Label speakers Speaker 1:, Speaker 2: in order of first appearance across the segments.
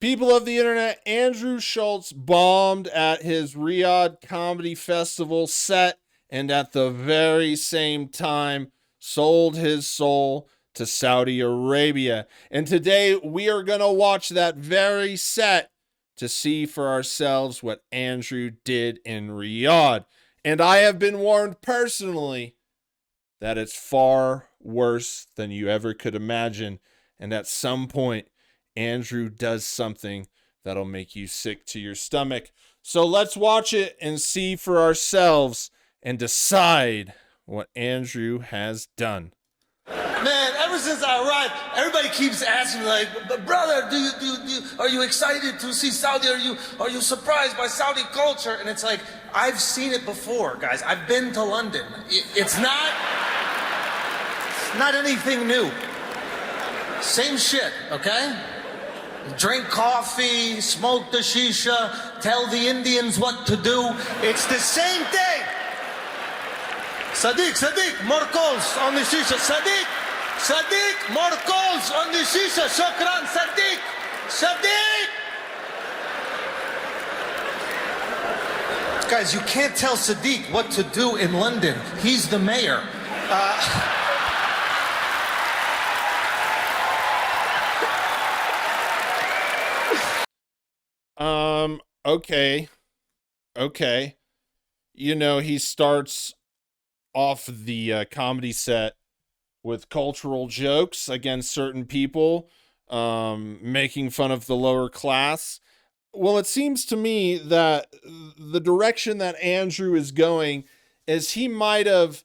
Speaker 1: People of the internet, Andrew Schulz bombed at his Riyadh Comedy Festival set and at the very same time sold his soul to Saudi Arabia. And today we are going to watch that very set to see for ourselves what Andrew did in Riyadh. And I have been warned personally that it's far worse than you ever could imagine. And at some point, Andrew does something that'll make you sick to your stomach. So let's watch it and see for ourselves and decide what Andrew has done.
Speaker 2: Man, ever since I arrived, everybody keeps asking me, like, brother, are you excited to see Saudi? Are you surprised by Saudi culture? And it's like, I've seen it before, guys. I've been to London. It's not anything new. Same shit, okay? Drink coffee, smoke the shisha, tell the Indians what to do. It's the same thing. Sadiq, more calls on the shisha. Sadiq, more calls on the shisha. Shukran, Sadiq. Guys, you can't tell Sadiq what to do in London. He's the mayor.
Speaker 1: Okay. You know, he starts off the comedy set with cultural jokes against certain people, making fun of the lower class. Well, it seems to me that the direction that Andrew is going is he might have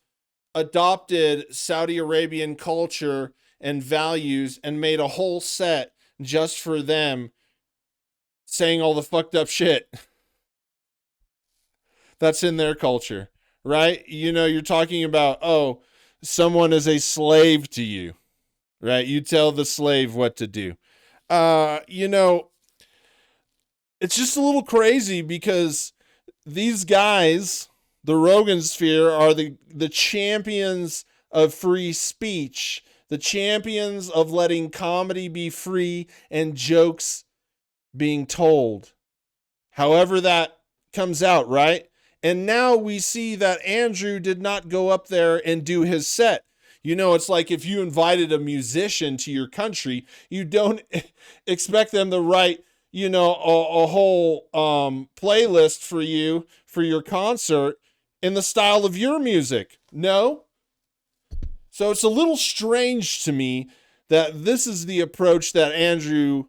Speaker 1: adopted Saudi Arabian culture and values and made a whole set just for them, saying all the fucked up shit that's in their culture, right? You know, you're talking about, oh, someone is a slave to you, right? You tell the slave what to do. You know, it's just a little crazy because these guys, the Rogan sphere, are the champions of free speech, the champions of letting comedy be free and jokes being told. However that comes out, right? And now we see that Andrew did not go up there and do his set. You know, it's like if you invited a musician to your country, you don't expect them to write, you know, a whole playlist for you for your concert in the style of your music. No. So it's a little strange to me that this is the approach that Andrew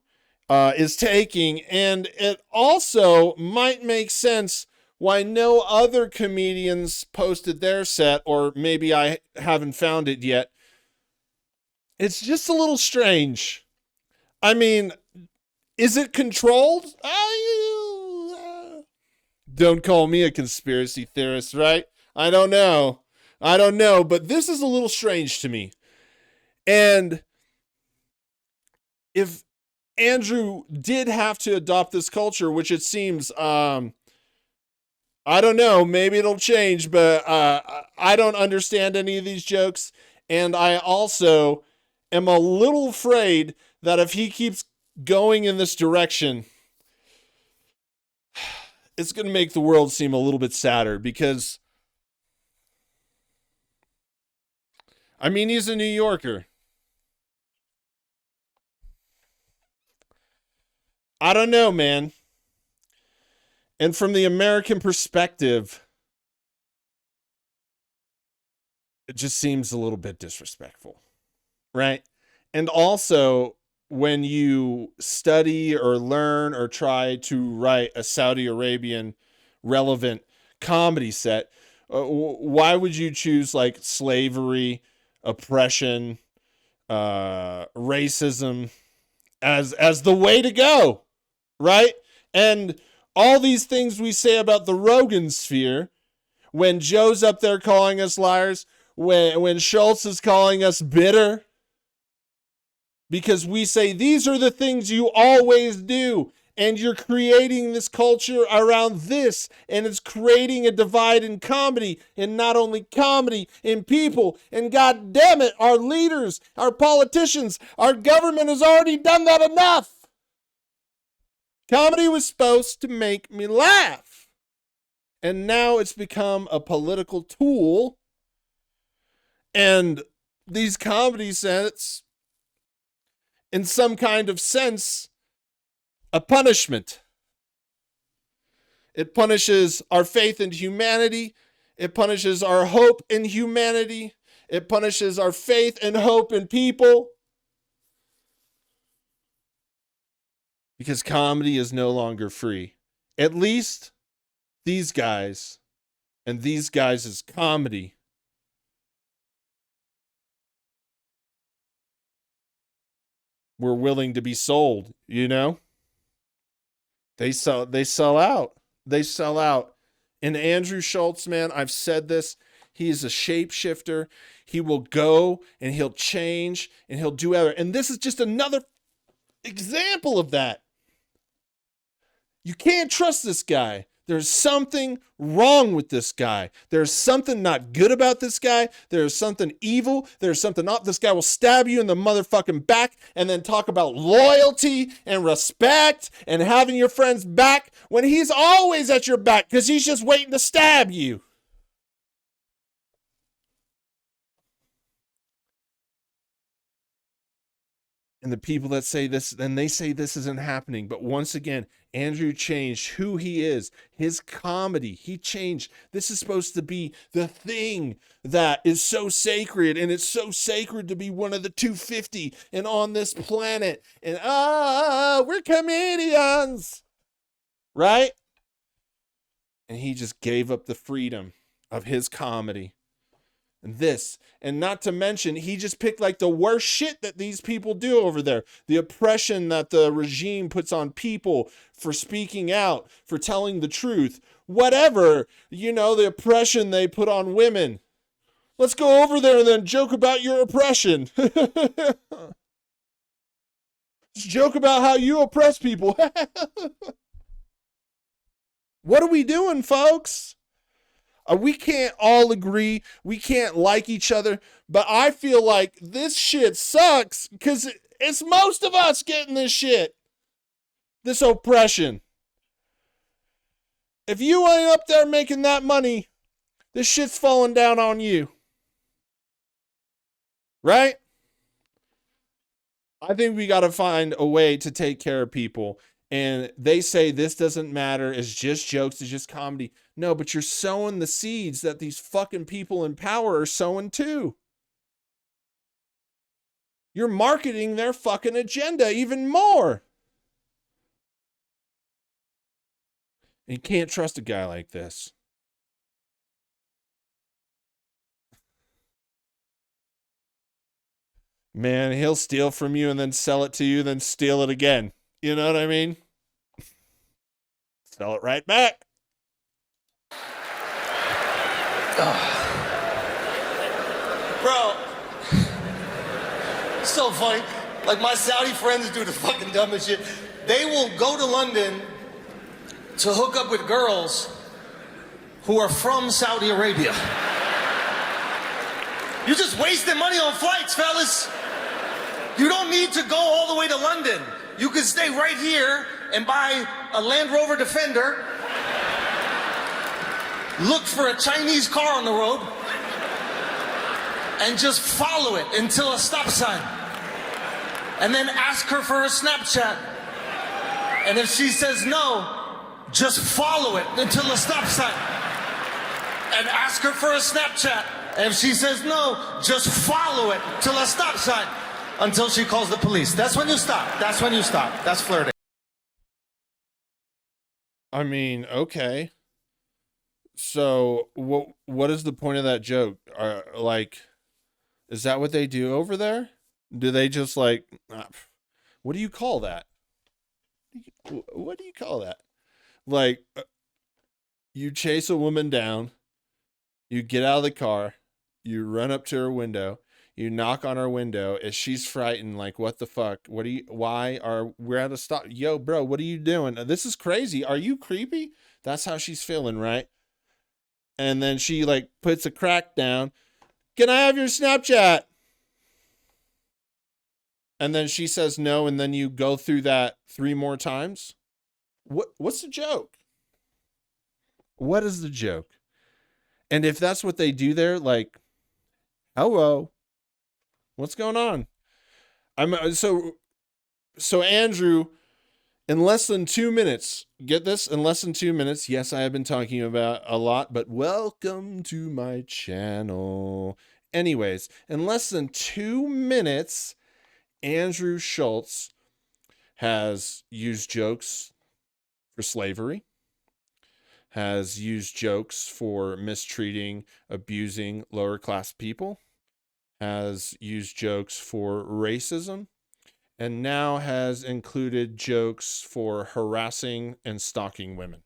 Speaker 1: is taking, and it also might make sense why no other comedians posted their set, or maybe I haven't found it yet. It's just a little strange. I mean, is it controlled? Don't call me a conspiracy theorist, right? I don't know, but this is a little strange to me. And if Andrew did have to adopt this culture, which it seems, I don't know, maybe it'll change, but I don't understand any of these jokes. And I also am a little afraid that if he keeps going in this direction, it's going to make the world seem a little bit sadder because, I mean, he's a New Yorker. I don't know, man. And from the American perspective, it just seems a little bit disrespectful, right? And also, when you study or learn or try to write a Saudi Arabian relevant comedy set, why would you choose like slavery, oppression, racism as the way to go, right? And all these things we say about the Rogan sphere, when Joe's up there calling us liars, when Schulz is calling us bitter, because we say these are the things you always do, and you're creating this culture around this, and it's creating a divide in comedy, and not only comedy, in people, and god damn it, our leaders, our politicians, our government has already done that enough. Comedy was supposed to make me laugh. And now it's become a political tool. And these comedy sets, in some kind of sense, a punishment. It punishes our faith in humanity. It punishes our hope in humanity. It punishes our faith and hope in people. Because comedy is no longer free. At least these guys and these guys' comedy were willing to be sold, you know? They sell out. They sell out. And Andrew Schulz, man, I've said this. He is a shapeshifter. He will go and he'll change and he'll do other. And this is just another example of that. You can't trust this guy. There's something wrong with this guy. There's something not good about this guy. There's something evil. There's something not. This guy will stab you in the motherfucking back and then talk about loyalty and respect and having your friends back when he's always at your back because he's just waiting to stab you. And the people that say this, and they say this isn't happening. But once again, Andrew changed who he is, his comedy. He changed. This is supposed to be the thing that is so sacred. And it's so sacred to be one of the 250 and on this planet. And we're comedians. Right? And he just gave up the freedom of his comedy. And not to mention, he just picked like the worst shit that these people do over there. The oppression that the regime puts on people for speaking out, for telling the truth, whatever, the oppression they put on women. Let's go over there and then joke about your oppression. Just joke about how you oppress people. What are we doing, folks? We can't all agree. We can't like each other. But I feel like this shit sucks because it's most of us getting this shit. This oppression. If you ain't up there making that money, this shit's falling down on you. Right? I think we got to find a way to take care of people. And they say this doesn't matter. It's just jokes. It's just comedy. No, but you're sowing the seeds that these fucking people in power are sowing too. You're marketing their fucking agenda even more. And you can't trust a guy like this. Man, he'll steal from you and then sell it to you, then steal it again. You know what I mean? Sell it right back.
Speaker 2: Bro, it's so funny. Like my Saudi friends do the fucking dumbest shit. They will go to London to hook up with girls who are from Saudi Arabia. You're just wasting money on flights, fellas. You don't need to go all the way to London. You can stay right here and buy a Land Rover Defender, look for a Chinese car on the road, and just follow it until a stop sign. And then ask her for a Snapchat. And if she says no, just follow it until a stop sign. And ask her for a Snapchat. And if she says no, just follow it till a stop sign. Until she calls the police. That's when you stop. That's when you stop. That's flirting.
Speaker 1: I mean, okay. So what is the point of that joke? Is that what they do over there? Do they just what do you call that? What do you call that? You chase a woman down, you get out of the car, you run up to her window, you knock on her window. If she's frightened, what the fuck? We're at a stop? Yo, bro, what are you doing? This is crazy. Are you creepy? That's how she's feeling, right? And then she puts a crack down. Can I have your Snapchat? And then she says no, and then you go through that 3 more times. What's the joke? What is the joke? And if that's what they do there, like, hello, what's going on? I'm so Andrew, in less than 2 minutes, get this, in less than 2 minutes, yes, I have been talking about a lot, but welcome to my channel. Anyways, in less than 2 minutes, Andrew Schulz has used jokes for slavery, has used jokes for mistreating, abusing lower class people, has used jokes for racism, and now has included jokes for harassing and stalking women.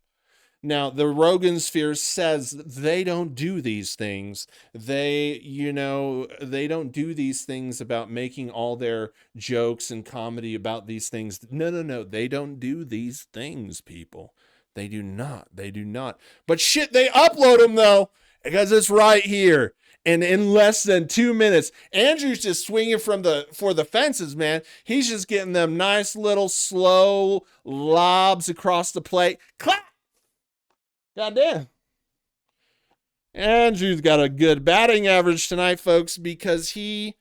Speaker 1: Now, the Rogan sphere says they don't do these things. They don't do these things about making all their jokes and comedy about these things. No, no, no. They don't do these things, people. They do not. They do not. But shit, they upload them though, because it's right here. And in less than 2 minutes, Andrew's just swinging for the fences, man. He's just getting them nice little slow lobs across the plate. Clap! Goddamn. Andrew's got a good batting average tonight, folks, because he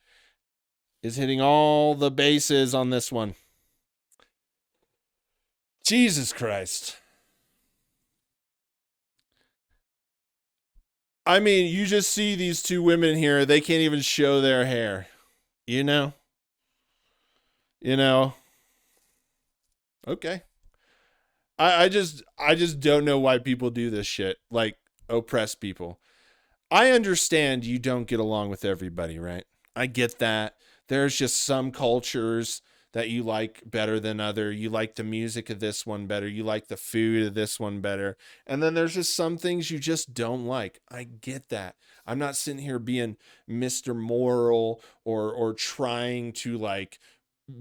Speaker 1: is hitting all the bases on this one. Jesus Christ. I mean, you just see these two women here. They can't even show their hair. You know? You know? Okay. I just don't know why people do this shit. Like, oppress people. I understand you don't get along with everybody, right? I get that. There's just some cultures that you like better than other. You like the music of this one better. You like the food of this one better. And then there's just some things you just don't like. I get that. I'm not sitting here being Mr. Moral or trying to like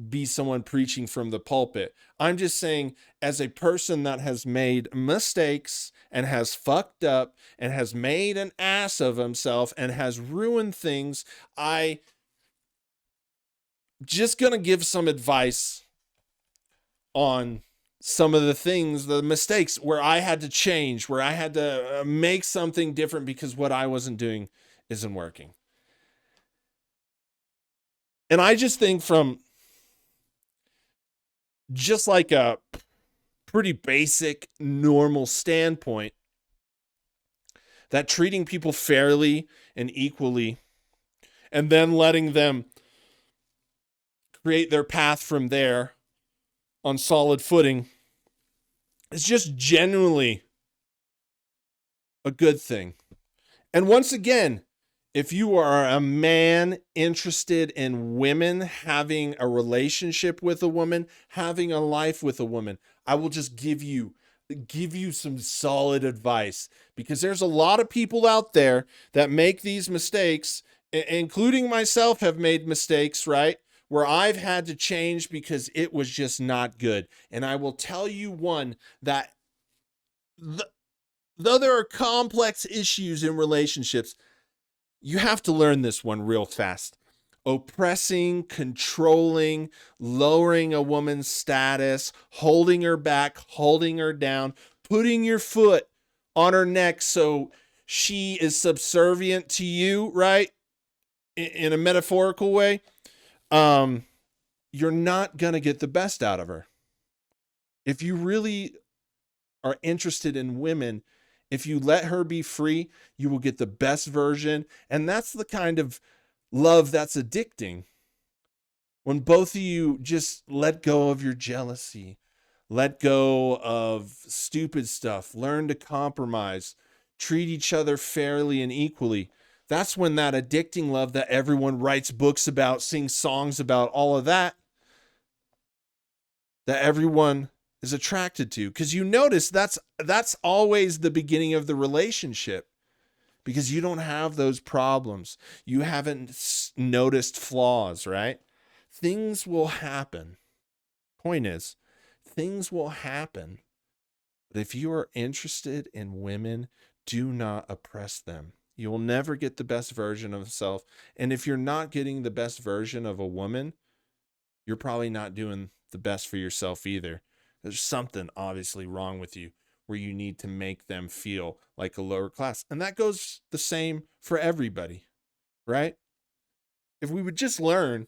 Speaker 1: be someone preaching from the pulpit. I'm just saying, as a person that has made mistakes and has fucked up and has made an ass of himself and has ruined things, I just gonna give some advice on some of the things, the mistakes where I had to change, where I had to make something different because what I wasn't doing isn't working. And I just think from just like a pretty basic, normal standpoint, that treating people fairly and equally and then letting them create their path from there on solid footing is just genuinely a good thing. And once again, if you are a man interested in women, having a relationship with a woman, having a life with a woman, I will just give you some solid advice, because there's a lot of people out there that make these mistakes, including myself have made mistakes, right? Where I've had to change because it was just not good. And I will tell you one that though there are complex issues in relationships, you have to learn this one real fast. Oppressing, controlling, lowering a woman's status, holding her back, holding her down, putting your foot on her neck so she is subservient to you, right? In a metaphorical way. You're not going to get the best out of her. If you really are interested in women, if you let her be free, you will get the best version. And that's the kind of love that's addicting. When both of you just let go of your jealousy, let go of stupid stuff, learn to compromise, treat each other fairly and equally. That's when that addicting love that everyone writes books about, sings songs about, all of that everyone is attracted to. Because you notice that's always the beginning of the relationship, because you don't have those problems. You haven't noticed flaws, right? Things will happen. Point is, things will happen. But if you are interested in women, do not oppress them. You will never get the best version of yourself. And if you're not getting the best version of a woman, you're probably not doing the best for yourself either. There's something obviously wrong with you where you need to make them feel like a lower class. And that goes the same for everybody, right? If we would just learn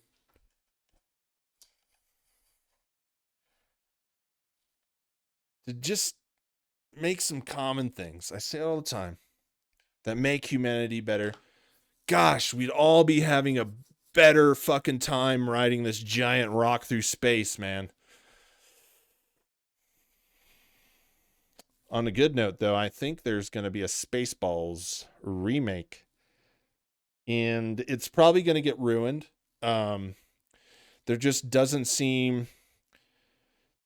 Speaker 1: to just make some common things, I say it all the time, that make humanity better, gosh, we'd all be having a better fucking time riding this giant rock through space, man. On a good note, though, I think there's going to be a Spaceballs remake, and it's probably going to get ruined. There just doesn't seem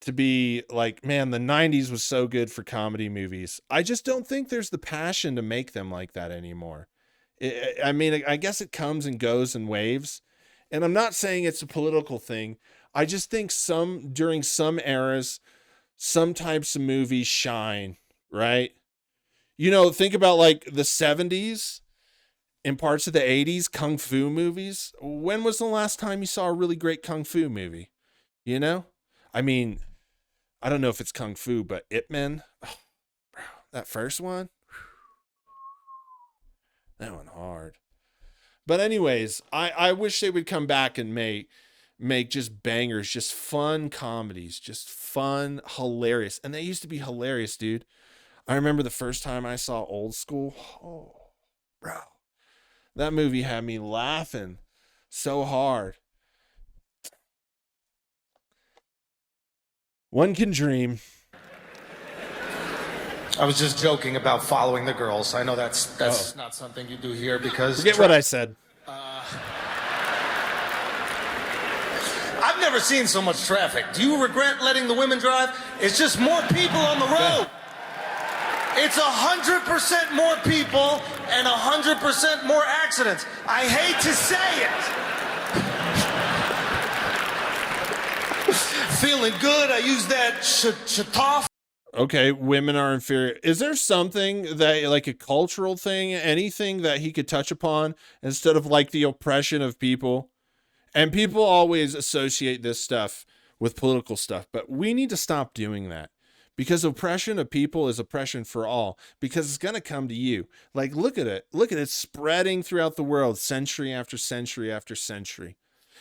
Speaker 1: to be like, man, the 90s was so good for comedy movies. I just don't think there's the passion to make them like that anymore. I mean, I guess it comes and goes in waves, and I'm not saying it's a political thing. I just think during some eras, some types of movies shine, right? Think about like the 70s and parts of the 80s, kung fu movies. When was the last time you saw a really great kung fu movie? I mean, I don't know if it's kung fu, but Ip Man, that first one, that one hard. But anyways, I wish they would come back and make just bangers, just fun comedies, just fun, hilarious. And they used to be hilarious, dude. I remember the first time I saw Old School. Oh, bro. That movie had me laughing so hard. One can dream.
Speaker 2: I was just joking about following the girls. I know that's not something you do here because...
Speaker 1: Forget what I said.
Speaker 2: I've never seen so much traffic. Do you regret letting the women drive? It's just more people on the road. It's 100% more people and 100% more accidents. I hate to say it. Feeling good. I use that shatoff.
Speaker 1: Okay, women are inferior. Is there something that, like a cultural thing, anything that he could touch upon instead of like the oppression of people? And people always associate this stuff with political stuff, but we need to stop doing that, because oppression of people is oppression for all, because it's going to come to you. Like, look at it spreading throughout the world, century after century after century.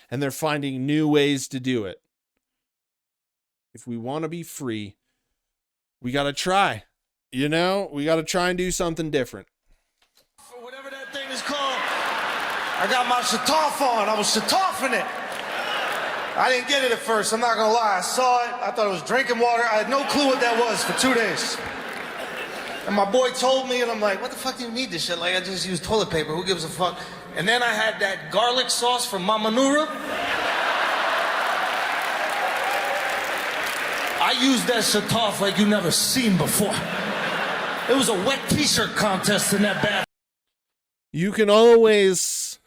Speaker 1: And they're finding new ways to do it. If we want to be free, we got to try, we got to try and do something different.
Speaker 2: For whatever that thing is called, I got my shatoff on. I was shatoffing it. I didn't get it at first, I'm not gonna lie. I saw it, I thought it was drinking water. I had no clue what that was for 2 days. And my boy told me, and I'm like, what the fuck do you need this shit? Like, I just use toilet paper, who gives a fuck? And then I had that garlic sauce from Mama Noura. I used that shatoff like you never seen before. It was a wet t-shirt contest in that bathroom.
Speaker 1: You can always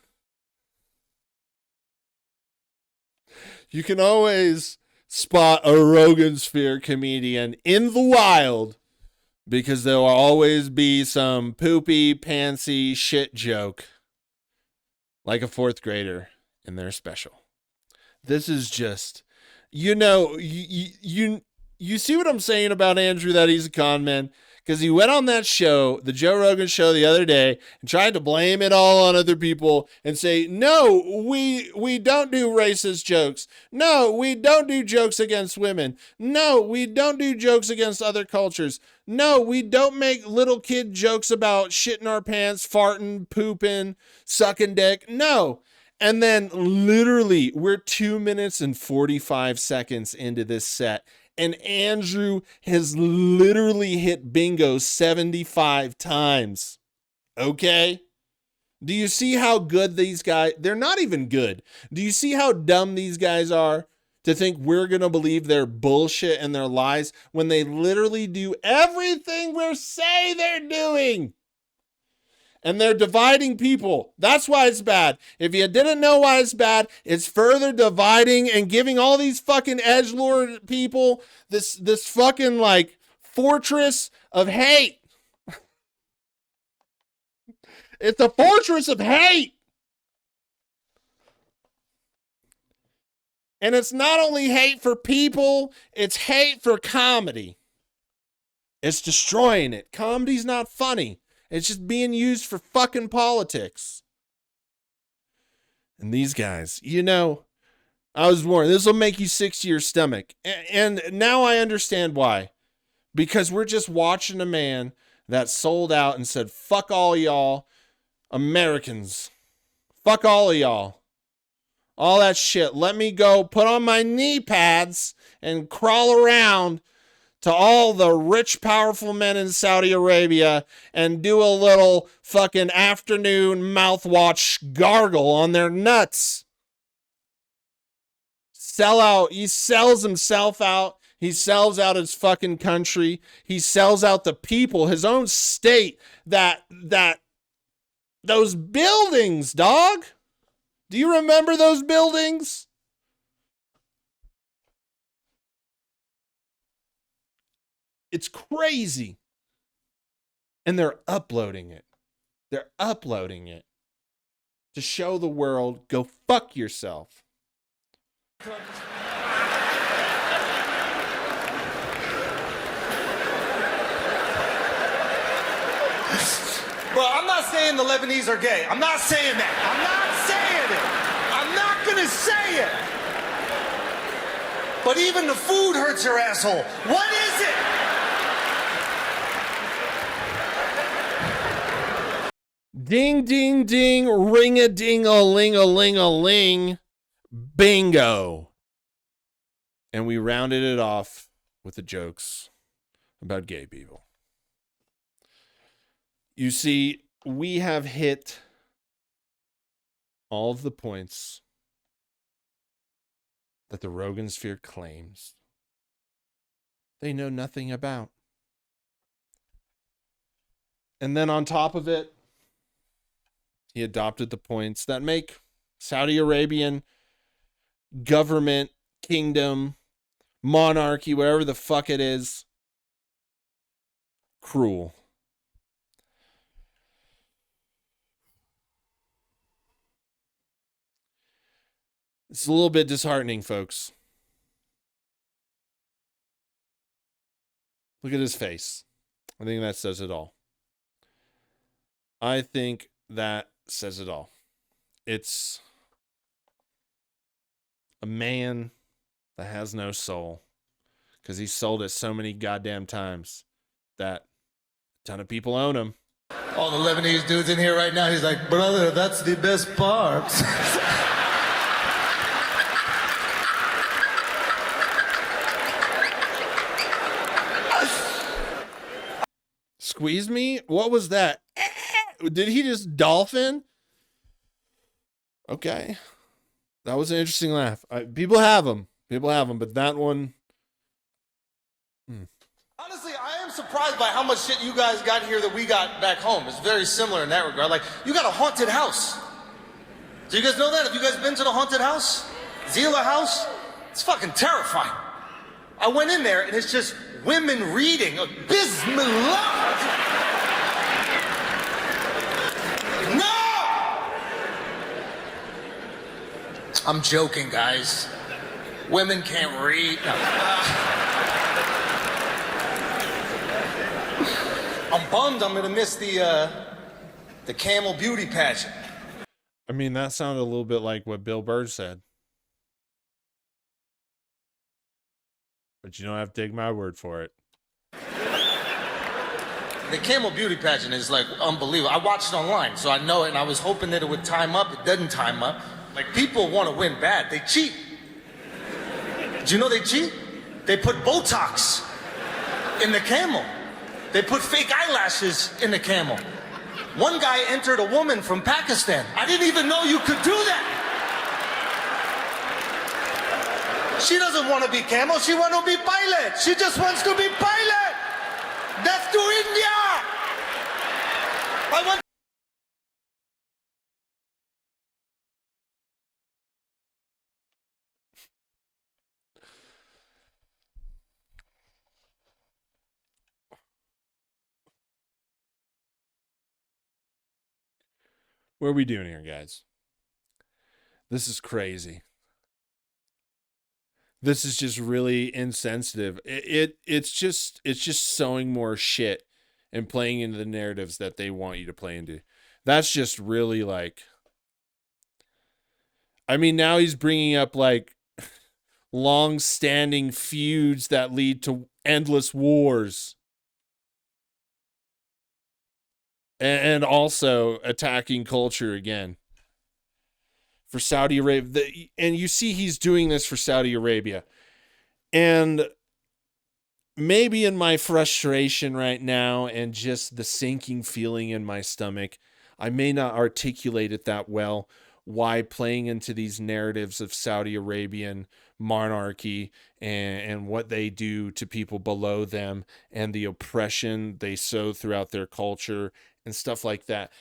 Speaker 1: spot a Rogan Sphere comedian in the wild, because there will always be some poopy, pantsy shit joke, like a fourth grader in their special. This is just, you see what I'm saying about Andrew, that he's a con man? Because he went on that show, the Joe Rogan show, the other day, and tried to blame it all on other people and say, no, we don't do racist jokes. No, we don't do jokes against women. No, we don't do jokes against other cultures. No, we don't make little kid jokes about shitting our pants, farting, pooping, sucking dick. No. And then literally, we're 2 minutes and 45 seconds into this set, and Andrew has literally hit bingo 75 times. Okay? Do you see how good these guys... They're not even good. Do you see how dumb these guys are to think we're going to believe their bullshit and their lies when they literally do everything we say they're doing? And they're dividing people. That's why it's bad. If you didn't know why it's bad, it's further dividing and giving all these fucking edgelord people this fucking like fortress of hate. It's a fortress of hate. And it's not only hate for people, it's hate for comedy. It's destroying it. Comedy's not funny. It's just being used for fucking politics. And these guys, I was warned, this will make you sick to your stomach. And now I understand why. Because we're just watching a man that sold out and said, fuck all y'all Americans. Fuck all of y'all. All that shit. Let me go put on my knee pads and crawl around to all the rich, powerful men in Saudi Arabia and do a little fucking afternoon mouthwash gargle on their nuts. Sell out. He sells himself out. He sells out his fucking country. He sells out the people, his own state, those buildings, dog. Do you remember those buildings? It's crazy. And they're uploading it. They're uploading it to show the world, go fuck yourself.
Speaker 2: Bro, I'm not saying the Lebanese are gay. I'm not saying that. I'm not saying it. I'm not gonna say it. But even the food hurts your asshole. What is it?
Speaker 1: Ding, ding, ding, ring-a-ding-a-ling-a-ling-a-ling. Bingo. And we rounded it off with the jokes about gay people. You see, we have hit all of the points that the Rogan Sphere claims they know nothing about. And then on top of it, he adopted the points that make Saudi Arabian government, kingdom, monarchy, whatever the fuck it is, cruel. It's a little bit disheartening, folks. Look at his face. I think that says it all. I think that says it all. It's a man that has no soul because he sold it so many goddamn times that a ton of people own him.
Speaker 2: All the Lebanese dudes in here right now, he's like, brother, that's the best part.
Speaker 1: Squeeze me? What was that? Did he just dolphin? Okay. That was an interesting laugh. People have them. But that one...
Speaker 2: Honestly, I am surprised by how much shit you guys got here that we got back home. It's very similar in that regard. Like, you got a haunted house. Do you guys know that? Have you guys been to the haunted house? Zila House? It's fucking terrifying. I went in there and it's just women reading. Bismillah! No! I'm joking, guys. Women can't read. No. I'm bummed I'm gonna miss the camel beauty pageant.
Speaker 1: I mean, that sounded a little bit like what Bill Burr said. But you don't have to take my word for it.
Speaker 2: The camel beauty pageant is like unbelievable. I watched it online, so I know it, and I was hoping that it would time up. It doesn't time up. Like, people want to win bad. They cheat. Do you know they cheat? They put Botox in the camel. They put fake eyelashes in the camel. One guy entered a woman from Pakistan. I didn't even know you could do that. She doesn't want to be camel. She wants to be pilot. She just wants to be pilot. Death to India. I want.
Speaker 1: What are we doing here, guys? This is crazy. This is just really insensitive. It's just sowing more shit and playing into the narratives that they want you to play into. That's just really like, I mean, now he's bringing up like long-standing feuds that lead to endless wars, and also attacking culture again for Saudi Arabia. And you see he's doing this for Saudi Arabia. And maybe in my frustration right now and just the sinking feeling in my stomach, I may not articulate it that well, why playing into these narratives of Saudi Arabian monarchy and what they do to people below them and the oppression they sow throughout their culture and stuff like that.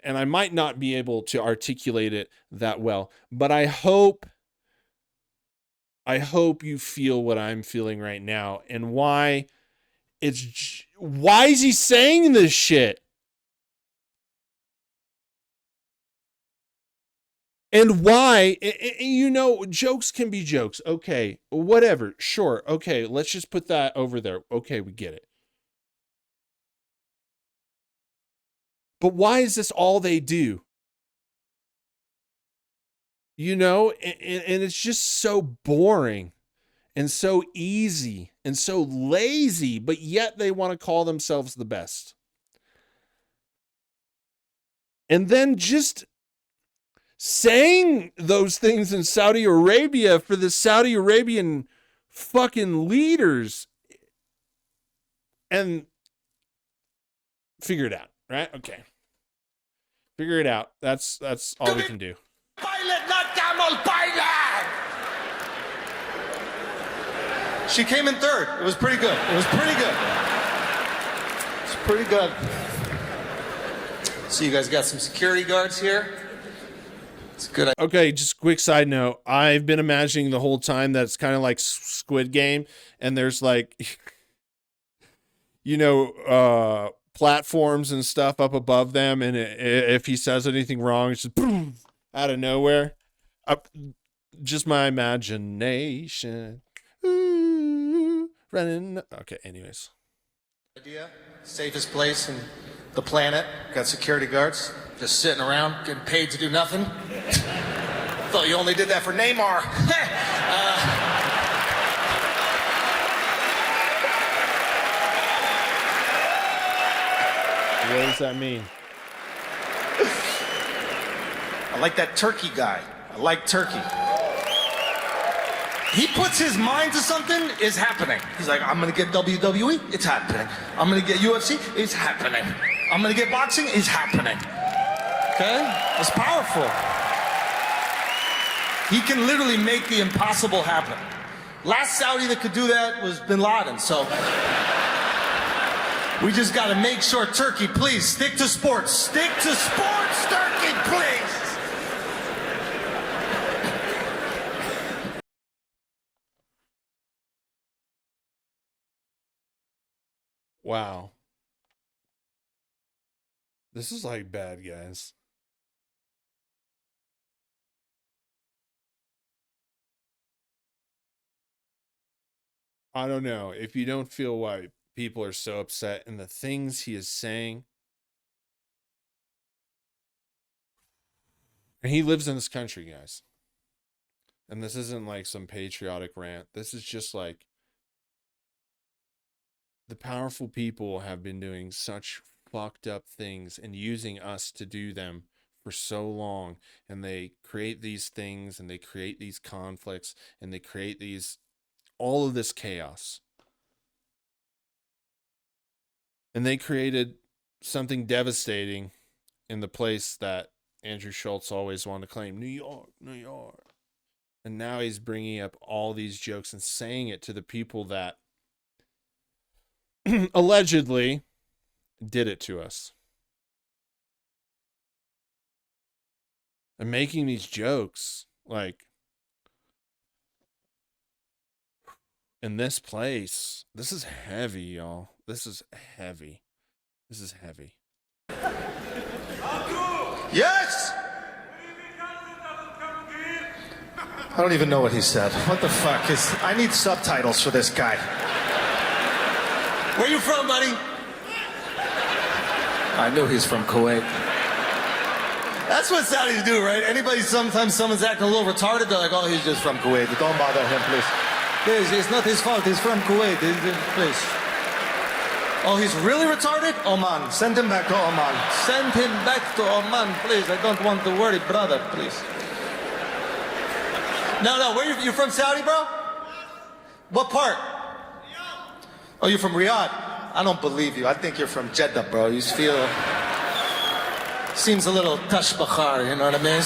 Speaker 1: And I might not be able to articulate it that well, but I hope you feel what I'm feeling right now and why is he saying this shit? And why, jokes can be jokes. Okay, whatever. Sure. Okay, let's just put that over there. Okay, we get it. But why is this all they do? And it's just so boring and so easy and so lazy, but yet they want to call themselves the best. And then just saying those things in Saudi Arabia for the Saudi Arabian fucking leaders, and figure it out, right? Okay. Figure it out. That's all we can do.
Speaker 2: She came in third. It was pretty good. It's pretty good. So you guys got some security guards here. It's good.
Speaker 1: Okay, just quick side note. I've been imagining the whole time that it's kind of like Squid Game, and there's like, platforms and stuff up above them, and if he says anything wrong, it's just boom, out of nowhere. Just my imagination. Ooh, running. Okay, anyways.
Speaker 2: Idea. Safest place in the planet. Got security guards just sitting around getting paid to do nothing. Thought you only did that for Neymar.
Speaker 1: What does that mean?
Speaker 2: I like that turkey guy. I like turkey. He puts his mind to something, it's happening. He's like, I'm gonna get WWE, it's happening. I'm gonna get UFC, it's happening. I'm gonna get boxing, it's happening. Okay? That's powerful. He can literally make the impossible happen. Last Saudi that could do that was Bin Laden, so we just gotta make sure, Turkey, please, stick to sports. Stick to sports, Turkey, please.
Speaker 1: Wow. This is like bad, guys. I don't know. If you don't feel why people are so upset and the things he is saying, and he lives in this country, guys. And this isn't like some patriotic rant. This is just like the powerful people have been doing such fucked up things and using us to do them for so long. And they create these things and they create these conflicts and they create all of this chaos. And they created something devastating in the place that Andrew Schulz always wanted to claim, New York, New York. And now he's bringing up all these jokes and saying it to the people that allegedly did it to us. And making these jokes like in this place. This is heavy, y'all. This is heavy.
Speaker 2: Yes! I don't even know what he said. What the fuck is... I need subtitles for this guy. Where you from, buddy? I knew he's from Kuwait. That's what Saudis do, right? Sometimes someone's acting a little retarded, they're like, oh, he's just from Kuwait. Don't bother him, please. Please, it's not his fault. He's from Kuwait. Please. Oh, he's really retarded? Oman. Send him back to Oman. Send him back to Oman, please. I don't want to worry, brother, please. No, where you from Saudi, bro? What part? Oh, you're from Riyadh? I don't believe you. I think you're from Jeddah, bro. You feel... Seems a little tashbachar, you know what I mean?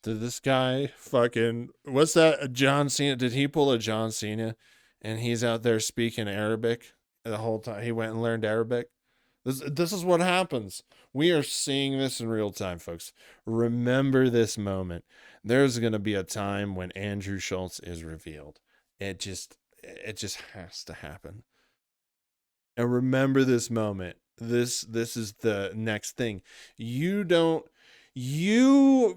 Speaker 1: Did this guy fucking... What's that? John Cena? Did he pull a John Cena? And he's out there speaking Arabic the whole time. He went and learned Arabic. This is what happens. We are seeing this in real time, folks. Remember this moment. There's going to be a time when Andrew Schulz is revealed. It just has to happen. And remember this moment. This is the next thing. You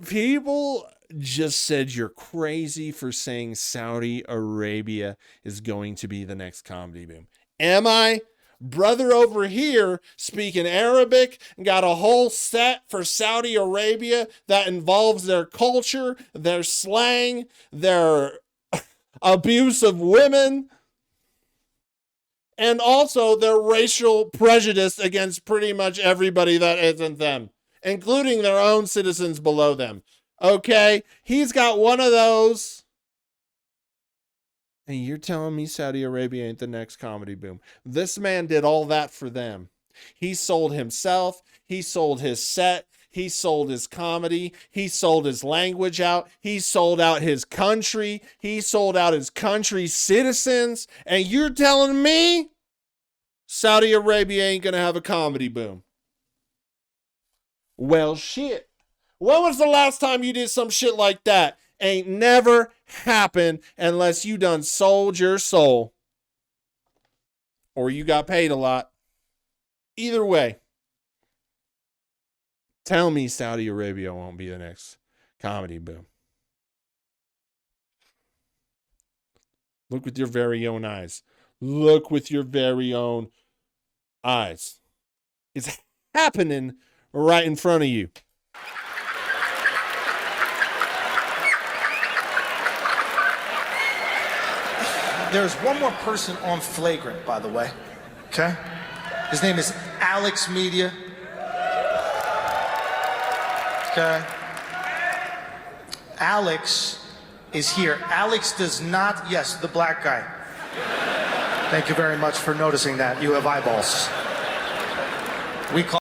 Speaker 1: people just said you're crazy for saying Saudi Arabia is going to be the next comedy boom. Am I? Brother over here speaking Arabic, got a whole set for Saudi Arabia that involves their culture, their slang, their abuse of women, and also their racial prejudice against pretty much everybody that isn't them, including their own citizens below them. Okay? He's got one of those. And you're telling me Saudi Arabia ain't the next comedy boom. This man did all that for them. He sold himself. He sold his set. He sold his comedy. He sold his language out. He sold out his country. He sold out his country's citizens. And you're telling me Saudi Arabia ain't going to have a comedy boom. Well, shit. When was the last time you did some shit like that? Ain't never happened unless you done sold your soul. Or you got paid a lot. Either way. Tell me Saudi Arabia won't be the next comedy boom. Look with your very own eyes. Look with your very own eyes. It's happening right in front of you.
Speaker 2: There's one more person on Flagrant, by the way. Okay? His name is Alex Media. Okay? Alex is here. Alex does not... Yes, the black guy. Thank you very much for noticing that. You have eyeballs. We call...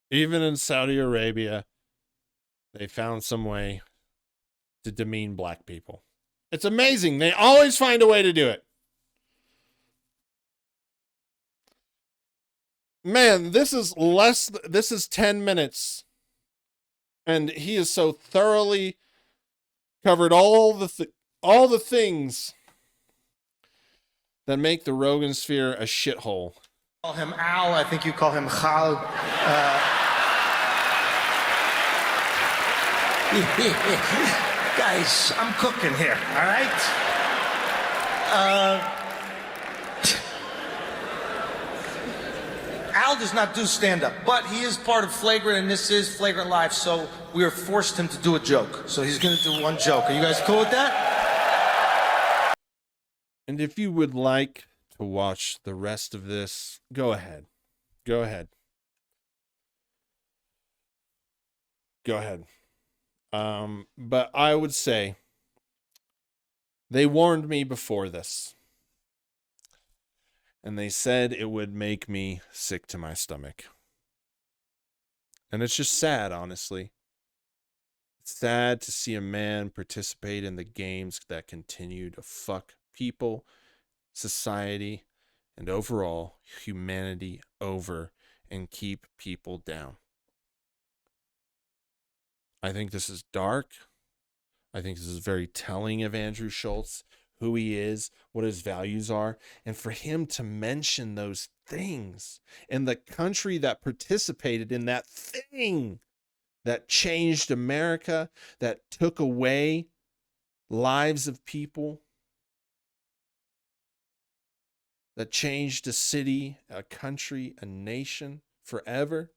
Speaker 1: Even in Saudi Arabia, they found some way to demean black people. It's amazing. They always find a way to do it. Man, this is 10 minutes. And he has so thoroughly covered all the things that make the Rogan sphere a shithole.
Speaker 2: Call him Al. I think you call him Khal. Guys, I'm cooking here, all right? Al does not do stand-up, but he is part of Flagrant, and this is Flagrant Live, so we are forced him to do a joke. So he's going to do one joke. Are you guys cool with that?
Speaker 1: And if you would like to watch the rest of this, go ahead. Go ahead. Go ahead. But I would say they warned me before this. And they said it would make me sick to my stomach. And it's just sad, honestly. It's sad to see a man participate in the games that continue to fuck people, society, and overall humanity over and keep people down. I think this is dark. I think this is very telling of Andrew Schulz, who he is, what his values are, and for him to mention those things and the country that participated in that thing that changed America, that took away lives of people, that changed a city, a country, a nation forever,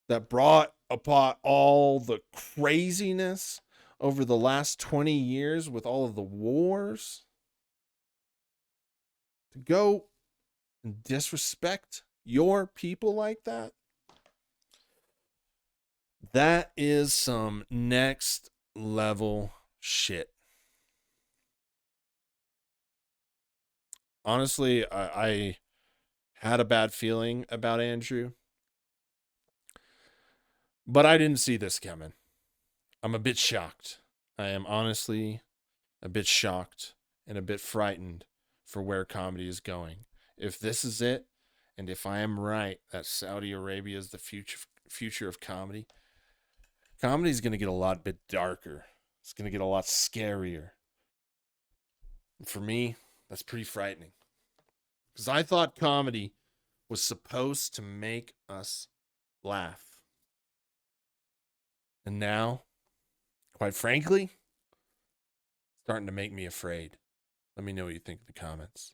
Speaker 1: that brought upon all the craziness over the last 20 years with all of the wars, to go and disrespect your people like that, that is some next level shit. Honestly, I had a bad feeling about Andrew, but I didn't see this coming. I'm a bit shocked. I am honestly a bit shocked and a bit frightened for where comedy is going. If this is it, and if I am right that Saudi Arabia is the future of comedy, comedy is going to get a lot bit darker. It's going to get a lot scarier. And for me, that's pretty frightening. Because I thought comedy was supposed to make us laugh. And now, quite frankly, it's starting to make me afraid. Let me know what you think in the comments.